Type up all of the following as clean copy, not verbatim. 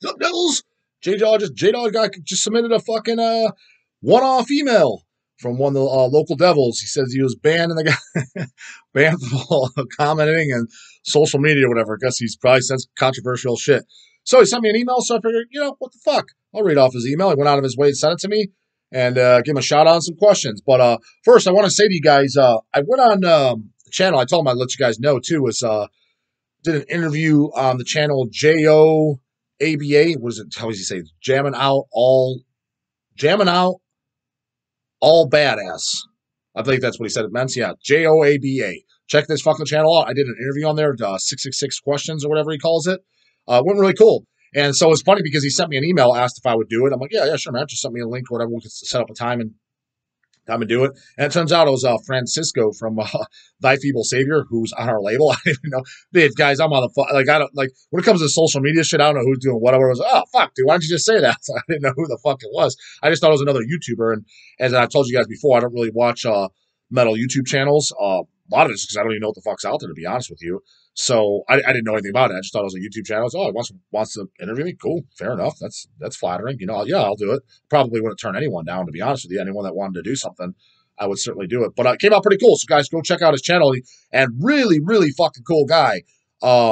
What's up, Devils? J-Dog got just submitted a fucking one-off email from one of the local Devils. He says he was banned and the guy banned from commenting and social media or whatever. I guess he's probably said controversial shit. So he sent me an email, so I figured, what the fuck? I'll read off his email. He went out of his way to send it to me and give him a shout out on some questions. But first, I want to say to you guys, I went on the channel. I told him I'd let you guys know too. Did an interview on the channel JOABA. What is it? How does he say? Jamming out all badass. I think that's what he said it meant. Yeah, JOABA. Check this fucking channel out. I did an interview on there, 666 questions or whatever he calls it. Went really cool. And so it's funny because he sent me an email, asked if I would do it. I'm like, yeah, sure, man. Just send me a link or whatever. We can set up a time and do it. And it turns out it was Francisco from Thy Feeble Savior, who's on our label. I didn't even know. Dude, guys, I'm on the like. I don't like when it comes to social media shit. I don't know who's doing whatever. I was oh fuck, dude. Why don't you just say that? So I didn't know who the fuck it was. I just thought it was another YouTuber. And as I've told you guys before, I don't really watch metal YouTube channels. A lot of it's because I don't even know what the fuck's out there, to be honest with you. So I didn't know anything about it. I just thought it was a YouTube channel. He wants to interview me. Cool, fair enough. That's flattering. Yeah, I'll do it. Probably wouldn't turn anyone down, to be honest with you. Anyone that wanted to do something, I would certainly do it. But it came out pretty cool. So guys, go check out his channel. And really, really fucking cool guy. The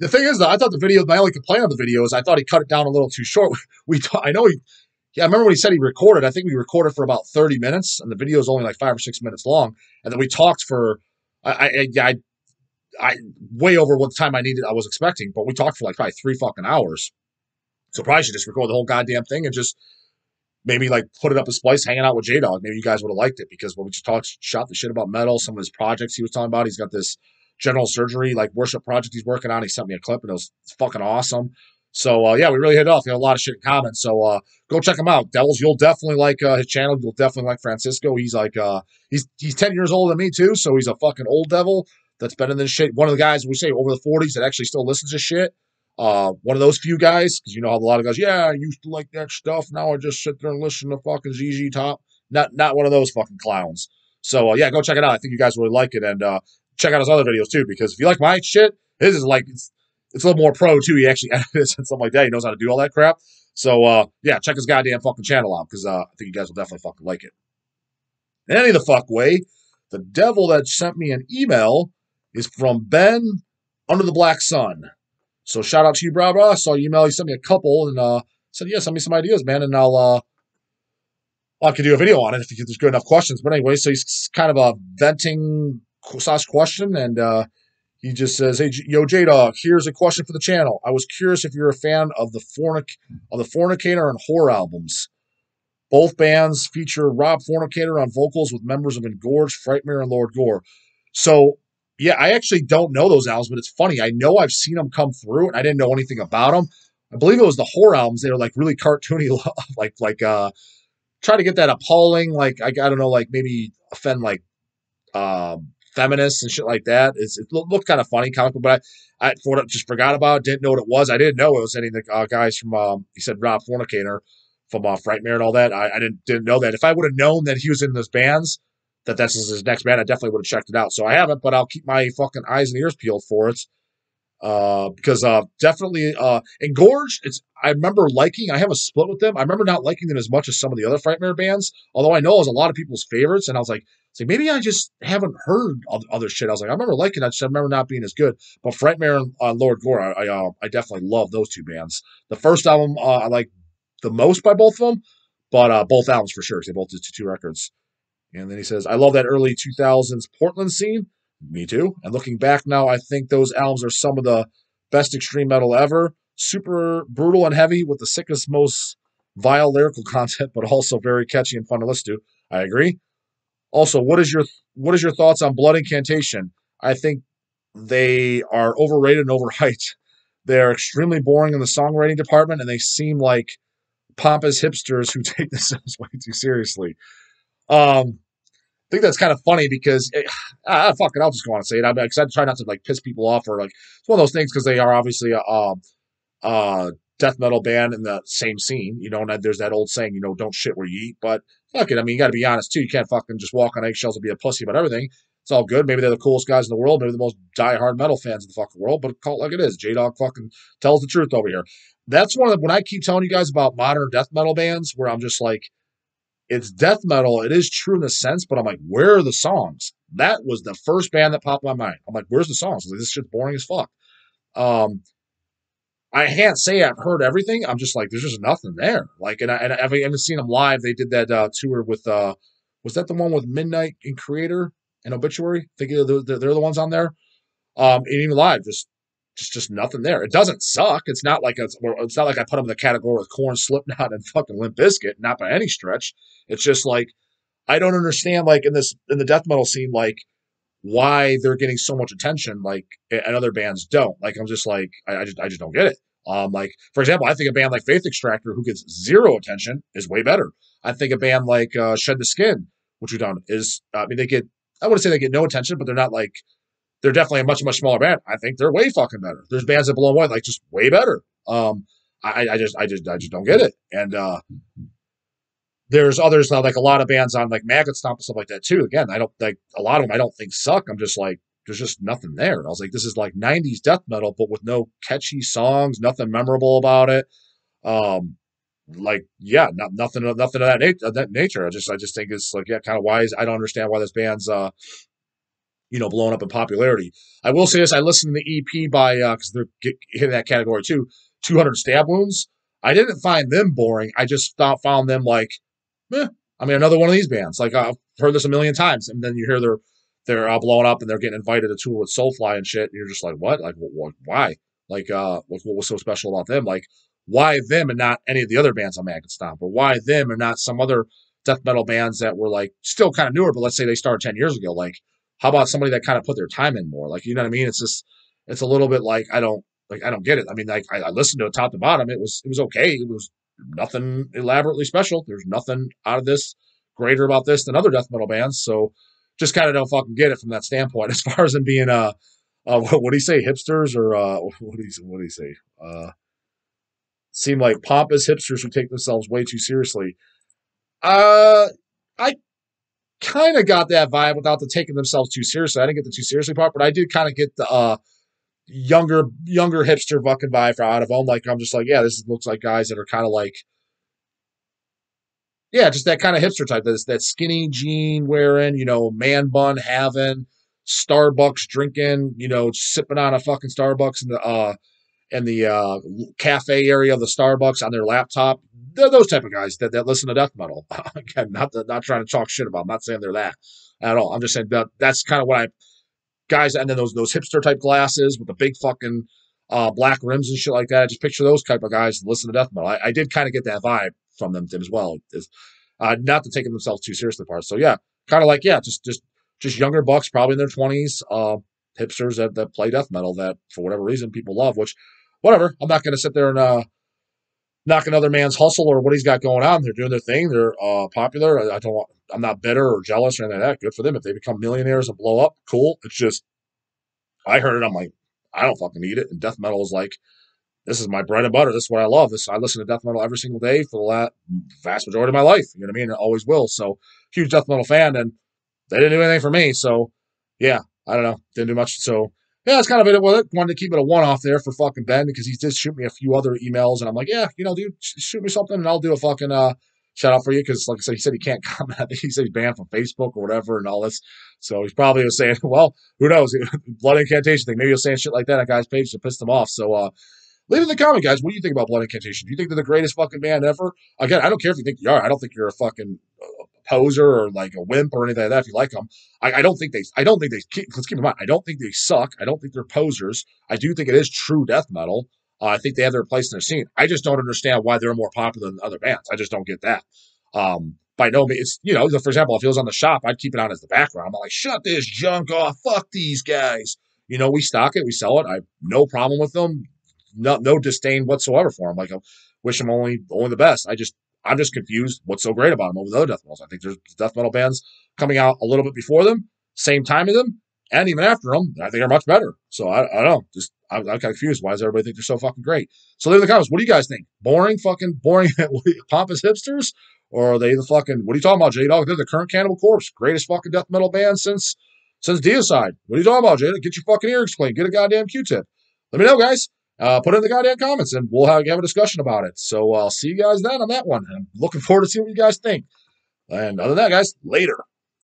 thing is, though, I thought my only complaint on the video is I thought he cut it down a little too short. I remember when he said he recorded. I think we recorded for about 30 minutes, and the video is only like 5 or 6 minutes long. And then we talked for, I way over what time I was expecting, but we talked for like probably 3 fucking hours. So probably should just record the whole goddamn thing and just maybe like put it up a splice, hanging out with J-Dog. Maybe you guys would have liked it because when we just shot the shit about metal, some of his projects he was talking about. He's got this general surgery, like worship project he's working on. He sent me a clip and it was fucking awesome. So we really hit it off. A lot of shit in common. So go check him out. Devils, you'll definitely like his channel. You'll definitely like Francisco. He's like he's 10 years older than me too, so he's a fucking old devil that's been in this shit. One of the guys we say over the 40s that actually still listens to shit. One of those few guys, because you know how a lot of guys, I used to like that stuff. Now I just sit there and listen to fucking ZZ Top. Not one of those fucking clowns. So go check it out. I think you guys really like it, and check out his other videos too. Because if you like my shit, his is like it's a little more pro too. He actually edits and stuff like that. He knows how to do all that crap. So check his goddamn fucking channel out because I think you guys will definitely fucking like it. Any the fuck way, the devil that sent me an email is from Ben Under the Black Sun. So shout out to you, bro. I saw your email. He sent me a couple and said, send me some ideas, man. And I could do a video on it if there's good enough questions. But anyway, so he's kind of a venting / question. And he just says, hey, yo, J-Dog, here's a question for the channel. I was curious if you're a fan of the Fornicator and Whore albums. Both bands feature Rob Fornicator on vocals with members of Engorged, Frightmare, and Lord Gore. So I actually don't know those albums, but it's funny. I know I've seen them come through, and I didn't know anything about them. I believe it was the Whore albums. They were like really cartoony, like try to get that appalling, like I don't know, like maybe offend like feminists and shit like that. It looked kind of funny, comic book, but I just forgot about it. Didn't know what it was. I didn't know it was any of the guys from he said Rob Fornicator from Frightmare and all that. I didn't know that. If I would have known that he was in those bands, that's his next band, I definitely would have checked it out. So I haven't, but I'll keep my fucking eyes and ears peeled for it. Because definitely Engorged, I remember liking, I have a split with them. I remember not liking them as much as some of the other Frightmare bands, although I know it was a lot of people's favorites, and I was like, maybe I just haven't heard other shit. I was like, I remember liking it, I just remember not being as good. But Frightmare and Lord Gore, I definitely love those two bands. The first album I like the most by both of them, but both albums for sure, because they both did two records. And then he says, I love that early 2000s Portland scene. Me too. And looking back now, I think those albums are some of the best extreme metal ever. Super brutal and heavy with the sickest, most vile lyrical content, but also very catchy and fun to listen to. I agree. Also, what is your thoughts on Blood Incantation? I think they are overrated and overhyped. They are extremely boring in the songwriting department, and they seem like pompous hipsters who take themselves way too seriously. I think that's kind of funny because fuck it, I'll just go on and say it. Because I try not to like piss people off or like it's one of those things because they are obviously a death metal band in the same scene, and there's that old saying, don't shit where you eat. But fuck it, I mean, you got to be honest too. You can't fucking just walk on eggshells and be a pussy about everything. It's all good. Maybe they're the coolest guys in the world. Maybe the most diehard metal fans in the fucking world. But call it like it is. J Dog fucking tells the truth over here. That's one of the, when I keep telling you guys about modern death metal bands, where I'm just like, it's death metal. It is true in a sense, but I'm like, where are the songs? That was the first band that popped in my mind. I'm like, where's the songs? Like, this shit's boring as fuck. Um, I can't say I've heard everything. I'm just like, there's just nothing there. Like, and I haven't seen them live. They did that tour with, was that the one with Midnight and Creator and Obituary? I think they're the ones on there. And even live, just nothing there. It doesn't suck. It's not like it's not like I put them in the category with Korn, Slipknot, and fucking Limp Bizkit. Not by any stretch. It's just like I don't understand. Like in the death metal scene, like why they're getting so much attention, like and other bands don't. Like I'm just like I just don't get it. Like for example, I think a band like Faith Extractor, who gets zero attention, is way better. I think a band like Shed the Skin, which we've done, is I mean they get I wouldn't say they get no attention, but they're not like they're definitely a much smaller band. I think they're way fucking better. There's bands that blow away like just way better. I just don't get it. And there's others now, like a lot of bands on like Maggot Stomp and stuff like that too. Again, I don't like a lot of them. I don't think suck. I'm just like, there's just nothing there. I was like, this is like '90s death metal, but with no catchy songs, nothing memorable about it. Like yeah, nothing of that nature. I just think it's like yeah, kind of why I don't understand why this band's blowing up in popularity. I will say this: I listened to the EP by because they're hitting that category too. 200 Stab Wounds. I didn't find them boring. I just found them like I mean, another one of these bands. Like I've heard this a million times, and then you hear they're blowing up and they're getting invited to tour with Soulfly and shit. And you're just like, what? Like, why? Like, what was so special about them? Like, why them and not any of the other bands on Maggot Stomp? Or why them and not some other death metal bands that were like still kind of newer, but let's say they started 10 years ago. Like, how about somebody that kind of put their time in more? Like, you know what I mean? It's just, it's a little bit like I don't get it. I mean, like I listened to it top to bottom. It was okay. It was nothing elaborately special. There's nothing out of this greater about this than other death metal bands. So just kind of don't fucking get it from that standpoint. As far as them being what do you say, hipsters or what do you say? Seem like pompous hipsters who take themselves way too seriously. I kind of got that vibe without the taking themselves too seriously. I didn't get the too seriously part, but I did kind of get the younger hipster fucking vibe out of them. Like I'm just like, yeah, this looks like guys that are kind of like, yeah, just that kind of hipster type. That skinny jean wearing, man bun having, Starbucks drinking, sipping on a fucking Starbucks in the cafe area of the Starbucks on their laptop. They're those type of guys that listen to death metal. Again, not trying to talk shit about them. I'm not saying they're that at all. I'm just saying that's kind of what guys, and then those hipster type glasses with the big fucking black rims and shit like that. I just picture those type of guys that listen to death metal. I did kind of get that vibe from them as well. Is not to taking themselves too seriously part. So yeah, kind of like yeah, just younger bucks, probably in their 20s, hipsters that play death metal that for whatever reason people love. Which whatever, I'm not going to sit there and knock another man's hustle or what he's got going on. They're doing their thing. They're popular. I'm not bitter or jealous or anything like that. Good for them. If they become millionaires and blow up, cool. It's just, I heard it. I'm like, I don't fucking need it. And death metal is like, this is my bread and butter. This is what I love. I listen to death metal every single day for the vast majority of my life. You know what I mean? And always will. So huge death metal fan. And they didn't do anything for me. So yeah, I don't know. Didn't do much. So yeah, that's kind of it with it. Wanted to keep it a one-off there for fucking Ben because he did shoot me a few other emails, and I'm like, yeah, dude, shoot me something, and I'll do a fucking shout out for you because, like I said, he said he can't comment. I think he said he's banned from Facebook or whatever and all this. So he's probably was saying, well, who knows? Blood Incantation thing. Maybe he'll say shit like that on guys' page to piss them off. So leave in the comment, guys. What do you think about Blood Incantation? Do you think they're the greatest fucking band ever? Again, I don't care if you think you are. I don't think you're a fucking poser or like a wimp or anything like that if you like them. I don't think they let's keep in mind, I don't think they suck. I don't think they're posers. I do think it is true death metal. I think they have their place in their scene. I just don't understand why they're more popular than other bands. I just don't get that. By no means, for example, if it was on the shop, I'd keep it on as the background. I'm like, shut this junk off. Fuck these guys. We stock it, we sell it. I have no problem with them. No disdain whatsoever for them. Like, I wish them only the best. I'm just confused what's so great about them over the other death metals. I think there's death metal bands coming out a little bit before them, same time as them, and even after them, I think are much better. So I don't know. I'm kind of confused. Why does everybody think they're so fucking great? So leave in the comments. What do you guys think? Boring, pompous hipsters? Or are they the fucking, what are you talking about, J-Dog? They're the current Cannibal Corpse. Greatest fucking death metal band since Says deicide. What are you talking about, Jada? Get your fucking ear explained. Get a goddamn Q-tip. Let me know, guys. Put it in the goddamn comments, and we'll have a discussion about it. So I'll see you guys then on that one. I'm looking forward to seeing what you guys think. And other than that, guys, later.